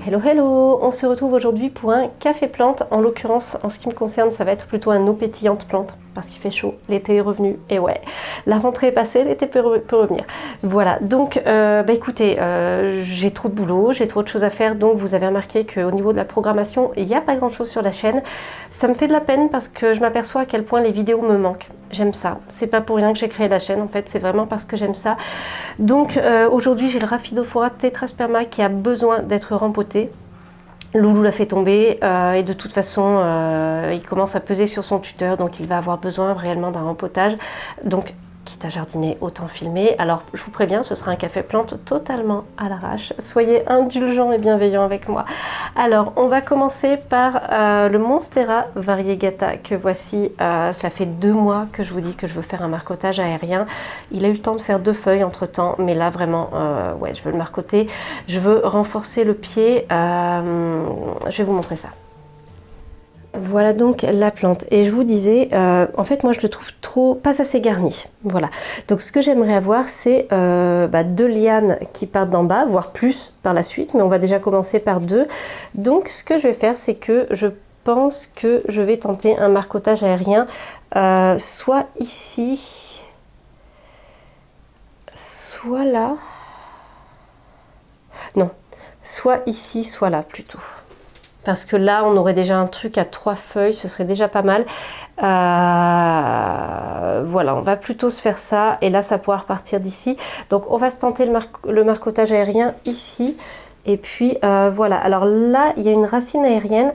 Hello hello, on se retrouve aujourd'hui pour un café plante. En l'occurrence, en ce qui me concerne, ça va être plutôt un eau pétillante plante parce qu'il fait chaud, l'été est revenu et ouais, la rentrée est passée, l'été peut revenir. Voilà, donc écoutez, j'ai trop de boulot, j'ai trop de choses à faire, donc vous avez remarqué qu'au niveau de la programmation, il n'y a pas grand chose sur la chaîne. Ça me fait de la peine parce que je m'aperçois à quel point les vidéos me manquent. J'aime ça, c'est pas pour rien que j'ai créé la chaîne en fait, c'est vraiment parce que j'aime ça. Donc aujourd'hui j'ai le Rhaphidophora tetrasperma qui a besoin d'être rempoté. Loulou l'a fait tomber et de toute façon il commence à peser sur son tuteur, donc il va avoir besoin réellement d'un rempotage. Donc quitte à jardiner, autant filmer. Alors je vous préviens, ce sera un café plante totalement à l'arrache. Soyez indulgents et bienveillants avec moi. Alors on va commencer par le Monstera variegata que voici. Cela fait 2 mois que je vous dis que je veux faire un marcotage aérien. Il a eu le temps de faire 2 feuilles entre temps, mais là vraiment, ouais, je veux le marcoter. Je veux renforcer le pied. Je vais vous montrer ça. Voilà donc la plante et je vous disais, en fait moi je le trouve pas assez garni, voilà. Donc ce que j'aimerais avoir c'est 2 lianes qui partent d'en bas, voire plus par la suite, mais on va déjà commencer par 2. Donc ce que je vais faire c'est que je pense que je vais tenter un marcotage aérien, soit ici, soit là, non, soit ici, soit là plutôt. Parce que là, on aurait déjà un truc à 3 feuilles, ce serait déjà pas mal. Voilà, on va plutôt se faire ça. Et là, ça pourra repartir d'ici. Donc, on va se tenter le marcotage aérien ici. Et puis, voilà. Alors là, il y a une racine aérienne.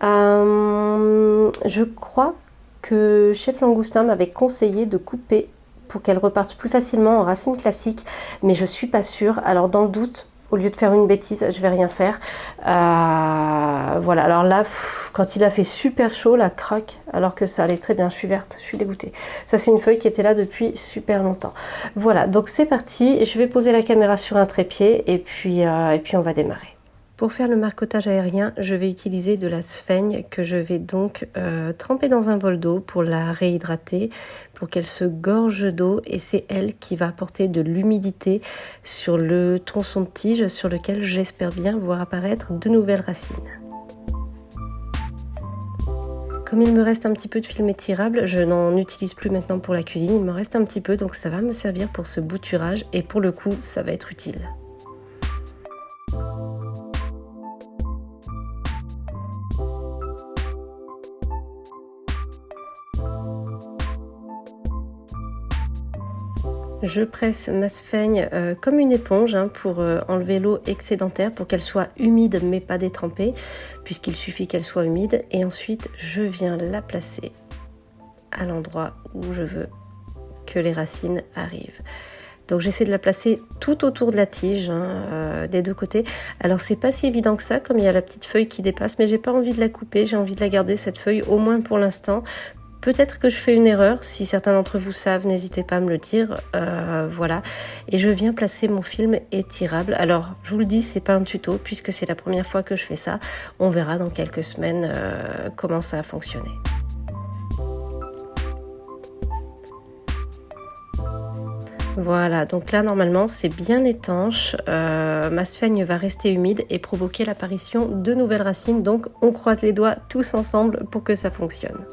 Je crois que Chef Langoustin m'avait conseillé de couper pour qu'elle reparte plus facilement en racine classique. Mais je ne suis pas sûre. Alors, dans le doute, au lieu de faire une bêtise, je vais rien faire. Voilà, alors là, quand il a fait super chaud, la craque, alors que ça allait très bien, je suis verte, je suis dégoûtée. Ça, c'est une feuille qui était là depuis super longtemps. Voilà, donc c'est parti. Je vais poser la caméra sur un trépied et puis on va démarrer. Pour faire le marcotage aérien, je vais utiliser de la sphaigne que je vais donc tremper dans un bol d'eau pour la réhydrater, pour qu'elle se gorge d'eau et c'est elle qui va apporter de l'humidité sur le tronçon de tige sur lequel j'espère bien voir apparaître de nouvelles racines. Comme il me reste un petit peu de film étirable, je n'en utilise plus maintenant pour la cuisine, il me reste un petit peu donc ça va me servir pour ce bouturage et pour le coup ça va être utile. Je presse ma sphaigne comme une éponge pour enlever l'eau excédentaire pour qu'elle soit humide mais pas détrempée puisqu'il suffit qu'elle soit humide et ensuite je viens la placer à l'endroit où je veux que les racines arrivent. Donc j'essaie de la placer tout autour de la tige des 2 côtés. Alors c'est pas si évident que ça comme il y a la petite feuille qui dépasse mais j'ai pas envie de la couper, j'ai envie de la garder cette feuille au moins pour l'instant. Peut-être que je fais une erreur, si certains d'entre vous savent, n'hésitez pas à me le dire, voilà. Et je viens placer mon film étirable. Alors, je vous le dis, c'est pas un tuto, puisque c'est la première fois que je fais ça. On verra dans quelques semaines comment ça a fonctionné. Voilà, donc là, normalement, c'est bien étanche. Ma sphaigne va rester humide et provoquer l'apparition de nouvelles racines. Donc, on croise les doigts tous ensemble pour que ça fonctionne.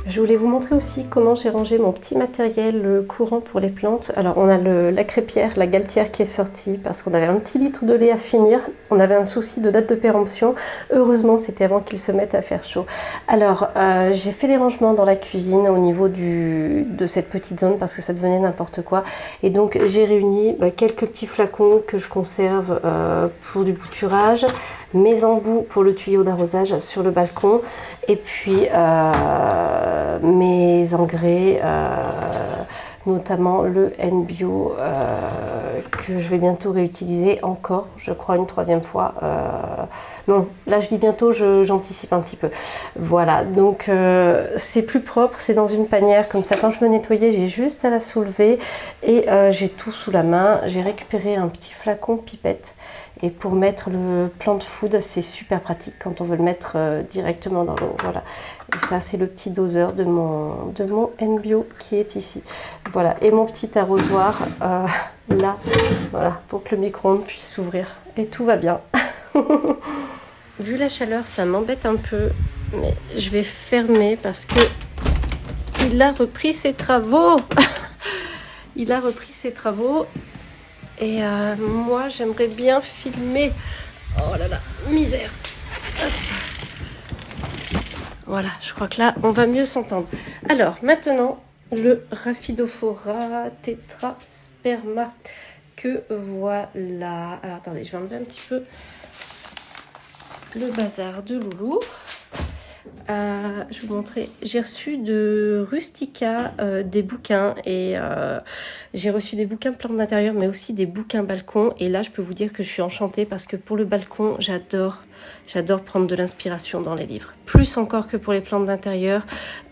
Je voulais vous montrer aussi comment j'ai rangé mon petit matériel courant pour les plantes. Alors on a la crêpière, la galetière qui est sortie parce qu'on avait un petit litre de lait à finir. On avait un souci de date de péremption. Heureusement c'était avant qu'il se mette à faire chaud. Alors j'ai fait les rangements dans la cuisine au niveau de cette petite zone parce que ça devenait n'importe quoi. Et donc j'ai réuni quelques petits flacons que je conserve pour du bouturage. Mes embouts pour le tuyau d'arrosage sur le balcon et puis mes engrais, notamment le N-Bio que je vais bientôt réutiliser encore, je crois une 3e fois. Non, là je dis bientôt, j'anticipe un petit peu. Voilà, donc c'est plus propre, c'est dans une panière comme ça. Quand je veux nettoyer, j'ai juste à la soulever et j'ai tout sous la main. J'ai récupéré un petit flacon pipette Et pour mettre le plant food, c'est super pratique quand on veut le mettre directement dans l'eau. Voilà. Et ça, c'est le petit doseur de mon Nbio qui est ici. Voilà. Et mon petit arrosoir là, voilà, pour que le micro-ondes puisse s'ouvrir. Et tout va bien. Vu la chaleur, ça m'embête un peu, mais je vais fermer parce que il a repris ses travaux. Il a repris ses travaux. Et moi, j'aimerais bien filmer. Oh là là, misère. Hop. Voilà, je crois que là, on va mieux s'entendre. Alors, maintenant, le Rhaphidophora tetrasperma. Que voilà. Alors, attendez, je vais enlever un petit peu le bazar de Loulou. Je vais vous montrer. J'ai reçu de Rustica des bouquins et j'ai reçu des bouquins plantes d'intérieur mais aussi des bouquins balcon et là je peux vous dire que je suis enchantée parce que pour le balcon j'adore prendre de l'inspiration dans les livres, plus encore que pour les plantes d'intérieur.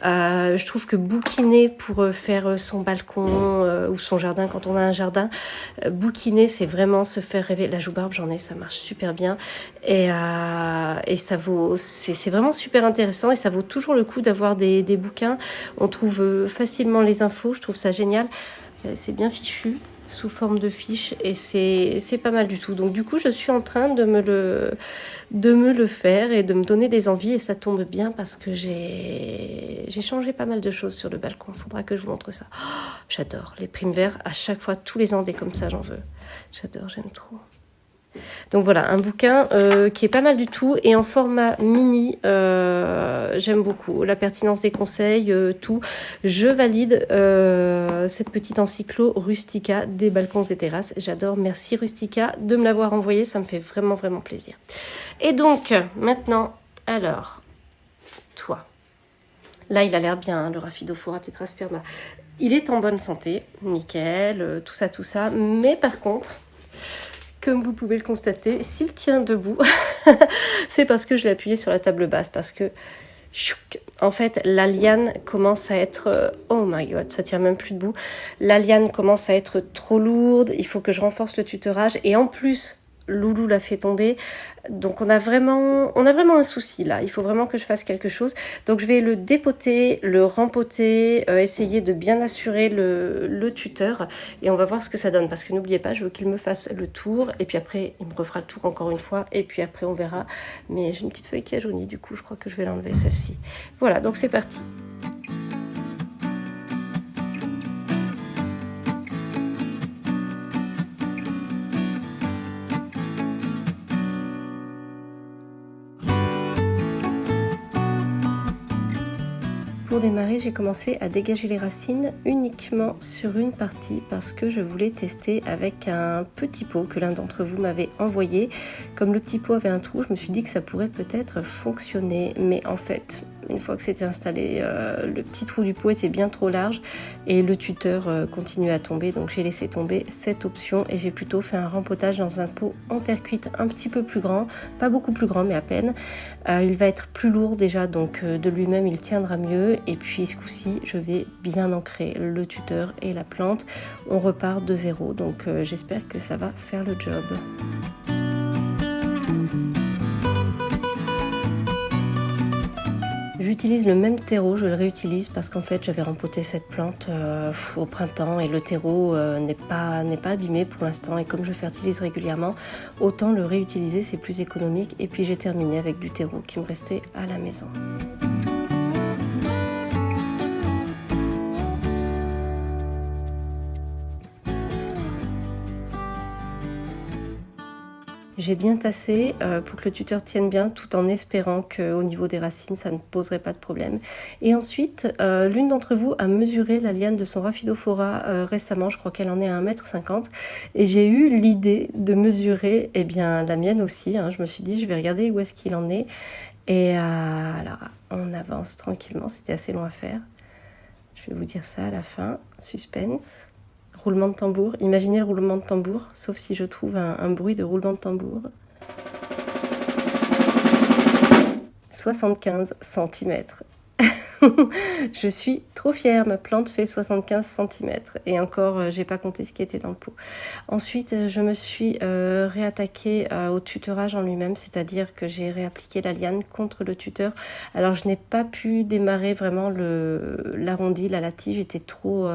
Je trouve que bouquiner pour faire son balcon ou son jardin quand on a un jardin, bouquiner c'est vraiment se faire rêver. La joue-barbe j'en ai, ça marche super bien et ça vaut, c'est vraiment super intéressant et ça vaut toujours le coup d'avoir des bouquins. On trouve facilement les infos, je trouve ça génial. C'est bien fichu sous forme de fiches et c'est pas mal du tout. Donc du coup je suis en train de me le faire et de me donner des envies et ça tombe bien parce que j'ai changé pas mal de choses sur le balcon. Faudra que je vous montre ça. Oh, j'adore les primes verts, à chaque fois tous les ans des comme ça j'en veux. J'adore, j'aime trop. Donc voilà, un bouquin qui est pas mal du tout et en format mini, j'aime beaucoup la pertinence des conseils, tout. Je valide cette petite encyclo Rustica des balcons et terrasses. J'adore, merci Rustica de me l'avoir envoyé, ça me fait vraiment vraiment plaisir. Et donc maintenant, alors, toi, là il a l'air bien, hein, le Rhaphidophora tetrasperma. Il est en bonne santé, nickel, tout ça, mais par contre... Comme vous pouvez le constater, s'il tient debout, c'est parce que je l'ai appuyé sur la table basse, parce que, en fait, la liane commence à être... oh my god, ça tient même plus debout. La liane commence à être trop lourde, il faut que je renforce le tutorage, et en plus... Loulou l'a fait tomber, donc on a vraiment un souci là, il faut vraiment que je fasse quelque chose, donc je vais le dépoter, le rempoter, essayer de bien assurer le tuteur et on va voir ce que ça donne, parce que n'oubliez pas, je veux qu'il me fasse le tour et puis après il me refera le tour encore une fois et puis après on verra, mais j'ai une petite feuille qui a jauni, du coup je crois que je vais l'enlever celle-ci. Voilà, donc c'est parti. Pour démarrer, j'ai commencé à dégager les racines uniquement sur une partie parce que je voulais tester avec un petit pot que l'un d'entre vous m'avait envoyé. Comme le petit pot avait un trou, je me suis dit que ça pourrait peut-être fonctionner, mais en fait, une fois que c'était installé, le petit trou du pot était bien trop large et le tuteur continuait à tomber, donc j'ai laissé tomber cette option et j'ai plutôt fait un rempotage dans un pot en terre cuite un petit peu plus grand, pas beaucoup plus grand mais à peine. Il va être plus lourd déjà, donc de lui-même il tiendra mieux. Et puis ce coup-ci, je vais bien ancrer le tuteur et la plante. On repart de zéro, donc j'espère que ça va faire le job. J'utilise le même terreau, je le réutilise parce qu'en fait j'avais rempoté cette plante au printemps et le terreau n'est pas abîmé pour l'instant et comme je fertilise régulièrement, autant le réutiliser, c'est plus économique. Et puis j'ai terminé avec du terreau qui me restait à la maison. J'ai bien tassé pour que le tuteur tienne bien tout en espérant qu'au niveau des racines ça ne poserait pas de problème. Et ensuite, l'une d'entre vous a mesuré la liane de son Rhaphidophora récemment, je crois qu'elle en est à 1,50 m. Et j'ai eu l'idée de mesurer la mienne aussi. Hein. Je me suis dit, je vais regarder où est-ce qu'il en est. Et alors, on avance tranquillement, c'était assez long à faire. Je vais vous dire ça à la fin, suspense. Roulement de tambour, imaginez le roulement de tambour, sauf si je trouve un bruit de roulement de tambour. 75 cm. Je suis trop fière, ma plante fait 75 cm et encore j'ai pas compté ce qui était dans le pot. Ensuite je me suis réattaquée au tutorage en lui-même, c'est-à-dire que j'ai réappliqué la liane contre le tuteur. Alors je n'ai pas pu démarrer vraiment l'arrondi, la tige était trop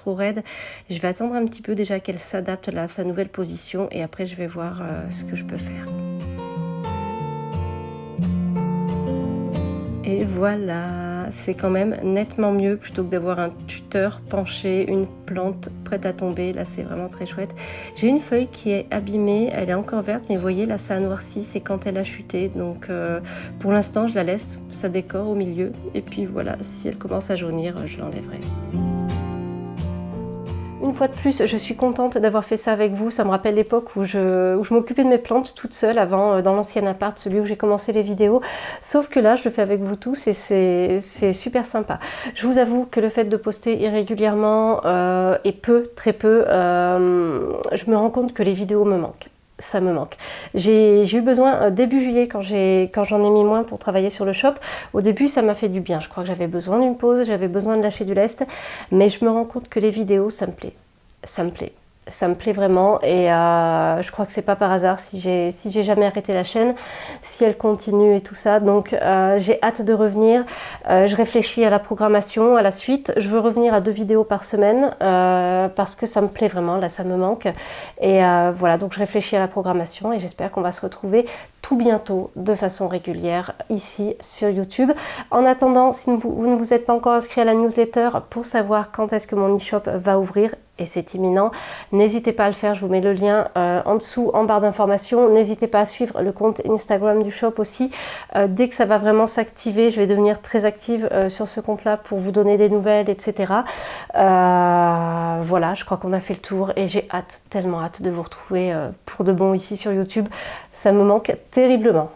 raide. Je vais attendre un petit peu déjà qu'elle s'adapte à sa nouvelle position et après je vais voir ce que je peux faire. Et voilà, c'est quand même nettement mieux plutôt que d'avoir un tuteur penché, une plante prête à tomber. Là, c'est vraiment très chouette. J'ai une feuille qui est abîmée, elle est encore verte, mais vous voyez, là, ça a noirci, c'est quand elle a chuté. Donc, pour l'instant, je la laisse, ça décore au milieu. Et puis voilà, si elle commence à jaunir, je l'enlèverai. Une fois de plus, je suis contente d'avoir fait ça avec vous. Ça me rappelle l'époque où je m'occupais de mes plantes toute seule avant, dans l'ancien appart, celui où j'ai commencé les vidéos. Sauf que là, je le fais avec vous tous et c'est super sympa. Je vous avoue que le fait de poster irrégulièrement et très peu, je me rends compte que les vidéos me manquent. Ça me manque. J'ai eu besoin début juillet quand j'en ai mis moins pour travailler sur le shop. Au début ça m'a fait du bien, je crois que j'avais besoin d'une pause, j'avais besoin de lâcher du lest, mais je me rends compte que les vidéos ça me plaît, ça me plaît vraiment et je crois que c'est pas par hasard si j'ai jamais arrêté la chaîne, si elle continue et tout ça, donc j'ai hâte de revenir. Je réfléchis à la programmation, à la suite. Je veux revenir à 2 vidéos par semaine parce que ça me plaît vraiment, là ça me manque et voilà, donc je réfléchis à la programmation et j'espère qu'on va se retrouver tout bientôt de façon régulière ici sur YouTube. En attendant, si vous ne vous êtes pas encore inscrit à la newsletter pour savoir quand est-ce que mon e-shop va ouvrir, et c'est imminent, n'hésitez pas à le faire, je vous mets le lien en dessous en barre d'informations. N'hésitez pas à suivre le compte Instagram du shop aussi. Dès que ça va vraiment s'activer, je vais devenir très active sur ce compte là pour vous donner des nouvelles, etc. Voilà, je crois qu'on a fait le tour et j'ai hâte, tellement hâte de vous retrouver pour de bon ici sur YouTube. Ça me manque terriblement.